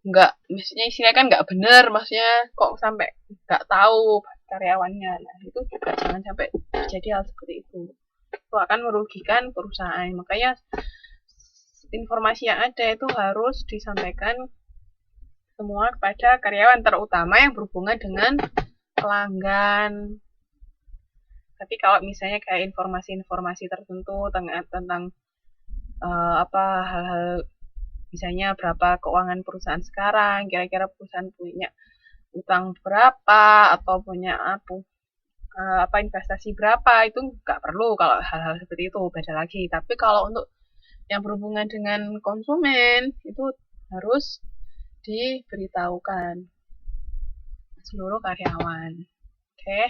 nggak, maksudnya istilahnya kan nggak bener, maksudnya kok sampai nggak tahu karyawannya. Nah itu juga jangan sampai terjadi hal seperti itu akan merugikan perusahaan. Makanya informasi yang ada itu harus disampaikan semua kepada karyawan, terutama yang berhubungan dengan pelanggan. Tapi kalau misalnya kayak informasi-informasi tertentu tentang hal-hal, misalnya berapa keuangan perusahaan sekarang, kira-kira perusahaan punya utang berapa atau punya apa investasi berapa, itu nggak perlu. Kalau hal-hal seperti itu beda lagi. Tapi kalau untuk yang berhubungan dengan konsumen itu harus diberitahukan seluruh karyawan. Oke.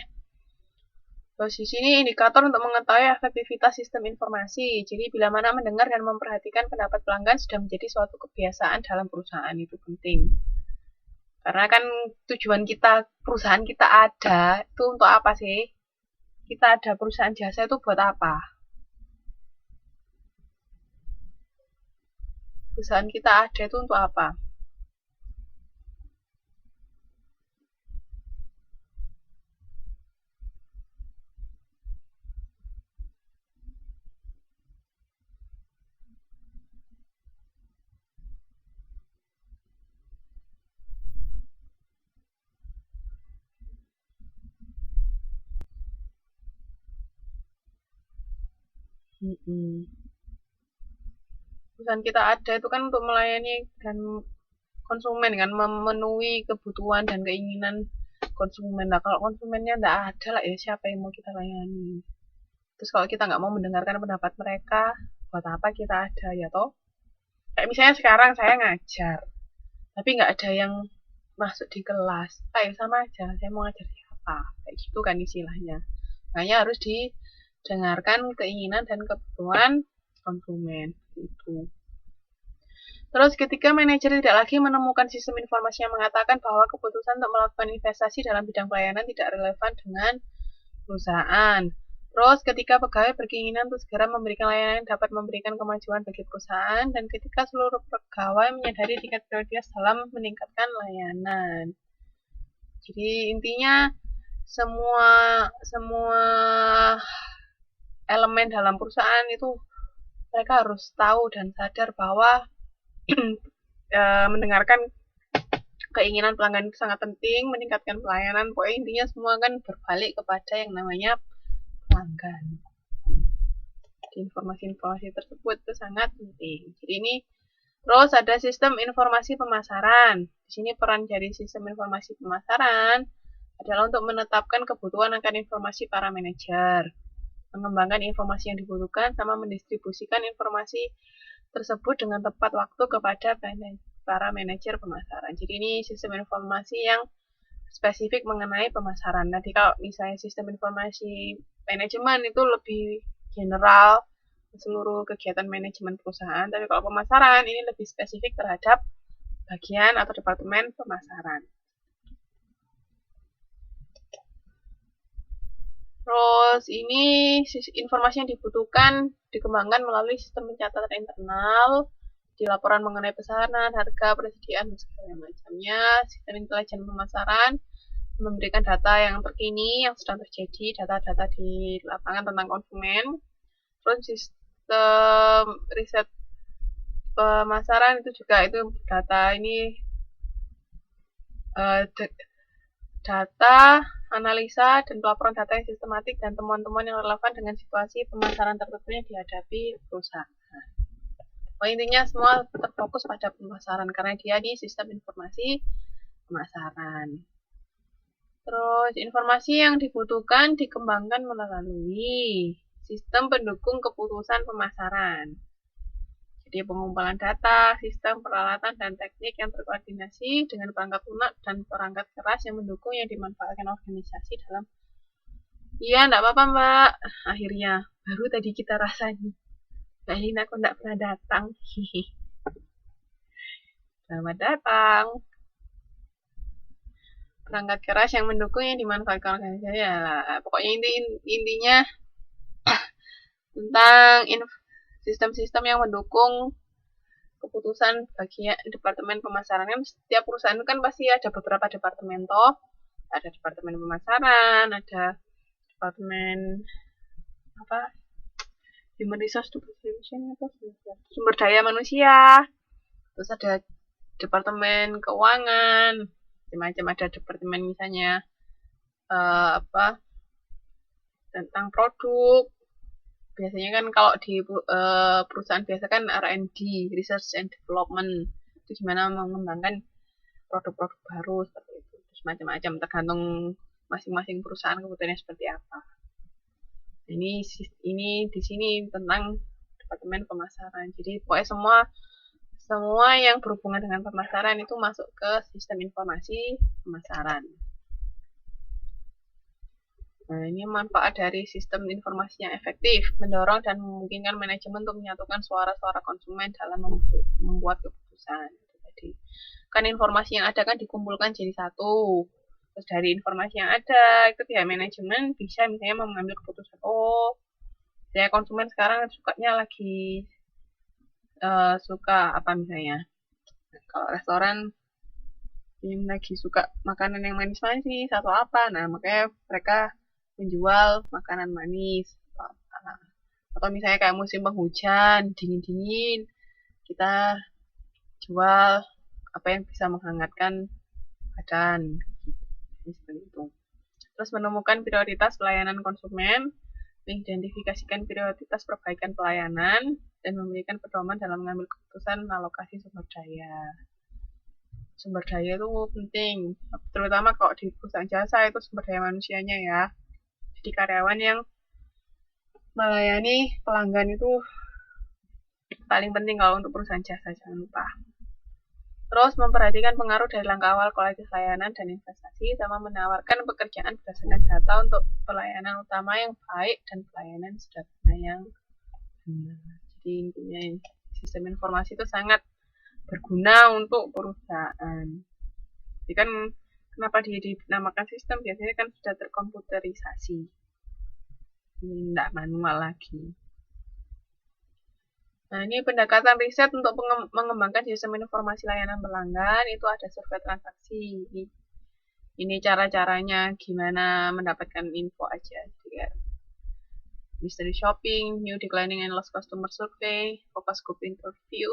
Terus di sini indikator untuk mengetahui efektivitas sistem informasi. Jadi bila mana mendengar dan memperhatikan pendapat pelanggan sudah menjadi suatu kebiasaan dalam perusahaan, itu penting. Karena kan tujuan kita, perusahaan kita ada itu untuk apa sih? Kita ada perusahaan jasa itu buat apa? Perusahaan kita ada itu untuk apa? Perusahaan kita ada itu kan untuk melayani dan konsumen kan, memenuhi kebutuhan dan keinginan konsumen. Nah kalau konsumennya nggak ada lah ya siapa yang mau kita layani. Terus kalau kita nggak mau mendengarkan pendapat mereka, buat apa kita ada ya toh? Kayak misalnya sekarang saya ngajar, tapi nggak ada yang masuk di kelas. Kayak sama aja, saya mau ngajar siapa? Kayak gitu kan istilahnya. Makanya harus didengarkan keinginan dan kebutuhan konsumen itu. Terus ketika manajer tidak lagi menemukan sistem informasi yang mengatakan bahwa keputusan untuk melakukan investasi dalam bidang pelayanan tidak relevan dengan perusahaan. Terus ketika pegawai berkeinginan untuk segera memberikan layanan yang dapat memberikan kemajuan bagi perusahaan, dan ketika seluruh pegawai menyadari tingkat prioritas dalam meningkatkan layanan. Jadi intinya semua semua elemen dalam perusahaan itu mereka harus tahu dan sadar bahwa mendengarkan keinginan pelanggan itu sangat penting, meningkatkan pelayanan. Pokoknya intinya semua kan berbalik kepada yang namanya pelanggan. Informasi-informasi tersebut itu sangat penting. Jadi ini terus ada sistem informasi pemasaran. Di sini peran dari sistem informasi pemasaran adalah untuk menetapkan kebutuhan akan informasi para manajer, mengembangkan informasi yang dibutuhkan, sama mendistribusikan informasi tersebut dengan tepat waktu kepada para manajer pemasaran. Jadi ini sistem informasi yang spesifik mengenai pemasaran. Nanti kalau misalnya sistem informasi manajemen itu lebih general seluruh kegiatan manajemen perusahaan, tapi kalau pemasaran ini lebih spesifik terhadap bagian atau departemen pemasaran. Terus ini informasi yang dibutuhkan dikembangkan melalui sistem pencatatan internal, di laporan mengenai pesanan, harga, persediaan, dan segala macamnya. Sistem intelijen pemasaran memberikan data yang terkini yang sedang terjadi, data-data di lapangan tentang konsumen. Terus sistem riset pemasaran itu juga itu data ini data, analisa, dan pelaporan data yang sistematik dan temuan-temuan yang relevan dengan situasi pemasaran tertentu yang dihadapi perusahaan. Intinya semua terfokus pada pemasaran karena dia di sistem informasi pemasaran. Terus informasi yang dibutuhkan dikembangkan melalui sistem pendukung keputusan pemasaran. Jadi pengumpulan data, sistem peralatan dan teknik yang terkoordinasi dengan perangkat lunak dan perangkat keras yang mendukung yang dimanfaatkan organisasi dalam. Iya, enggak apa-apa Mbak. Akhirnya baru tadi kita rasanya. Mbak Lina aku enggak pernah datang. Selamat datang. Perangkat keras yang mendukung yang dimanfaatkan organisasi ya. Pokoknya intinya tentang sistem-sistem yang mendukung keputusan bagian departemen pemasaran. Kan setiap perusahaan itu kan pasti ada beberapa departemen toh. Ada departemen pemasaran, ada departemen apa? Human Resource Development apa? Sumber daya manusia. Terus ada departemen keuangan, macam-macam, ada departemen misalnya apa tentang produk. Biasanya kan kalau di perusahaan biasa kan R&D, Research and Development, itu gimana mengembangkan produk-produk baru seperti itu. Terus macam-macam tergantung masing-masing perusahaan kebutuhannya seperti apa. Ini di sini tentang departemen pemasaran. Jadi pokoknya semua yang berhubungan dengan pemasaran itu masuk ke sistem informasi pemasaran. Nah, ini manfaat dari sistem informasi yang efektif, mendorong dan memungkinkan manajemen untuk menyatukan suara-suara konsumen dalam membuat keputusan. Jadi, kan informasi yang ada kan dikumpulkan jadi satu. Terus dari informasi yang ada, itu pihak manajemen bisa misalnya mengambil keputusan, oh, saya konsumen sekarang sukanya lagi suka apa misalnya. Kalau restoran yang lagi suka makanan yang manis-manis atau apa, nah makanya mereka menjual makanan manis atau misalnya kayak musim penghujan dingin-dingin, kita jual apa yang bisa menghangatkan badan seperti itu. Terus menemukan prioritas pelayanan konsumen, mengidentifikasikan prioritas perbaikan pelayanan, dan memberikan pedoman dalam mengambil keputusan alokasi sumber daya. Sumber daya itu penting, terutama kalau di perusahaan jasa itu sumber daya manusianya ya. Jadi karyawan yang melayani pelanggan itu paling penting kalau untuk perusahaan jasa, jangan lupa. Terus memperhatikan pengaruh dari langkah awal kualitas layanan dan investasi, sama menawarkan pekerjaan berdasarkan data untuk pelayanan utama yang baik dan pelayanan sederhana yang benar. Jadi intinya sistem informasi itu sangat berguna untuk perusahaan. Jadi kan kenapa dia dinamakan sistem, biasanya kan sudah terkomputerisasi, tidak manual lagi. Nah, ini pendekatan riset untuk mengembangkan sistem informasi layanan pelanggan, itu ada survei transaksi. Ini cara-caranya gimana mendapatkan info aja. Jadi, mystery shopping, new declining and lost customer survey, focus group interview,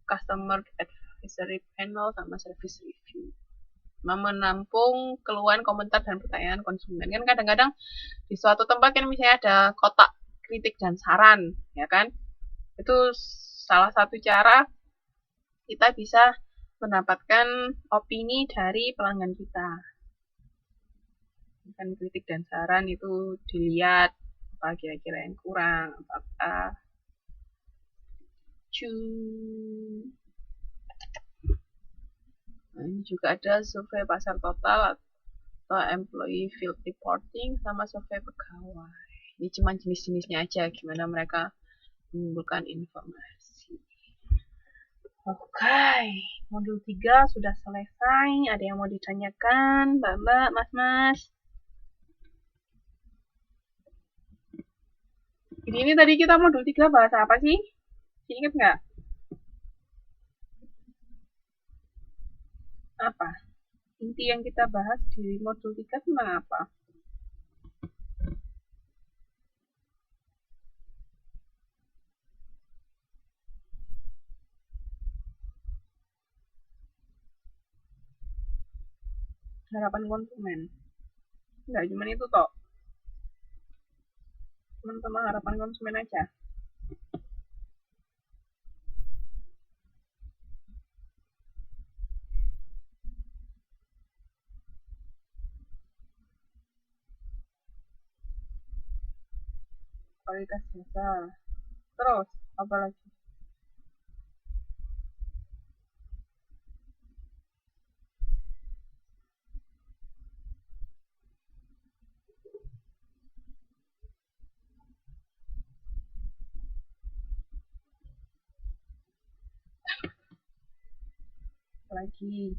customer advisory panel, sama service review. Menampung keluhan, komentar, dan pertanyaan konsumen. Kan kadang-kadang di suatu tempat kan misalnya ada kotak kritik dan saran, ya kan? Itu salah satu cara kita bisa mendapatkan opini dari pelanggan kita. Kan kritik dan saran itu dilihat apa kira-kira yang kurang, apa. Nah, ini juga ada survei pasar total atau employee field reporting sama survei pegawai. Ini cuma jenis-jenisnya aja, gimana mereka mengumpulkan informasi. Oke, modul 3 sudah selesai. Ada yang mau ditanyakan, Mbak-mbak, Mas-mas? Ini tadi kita modul 3 bahas apa sih? Ingat nggak? Apa? Inti yang kita bahas di modul 3 tentang apa? Harapan konsumen. Enggak, cuma itu toh. Teman-teman harapan konsumen aja. Kualitas jasa. Terus, apa lagi? Lagi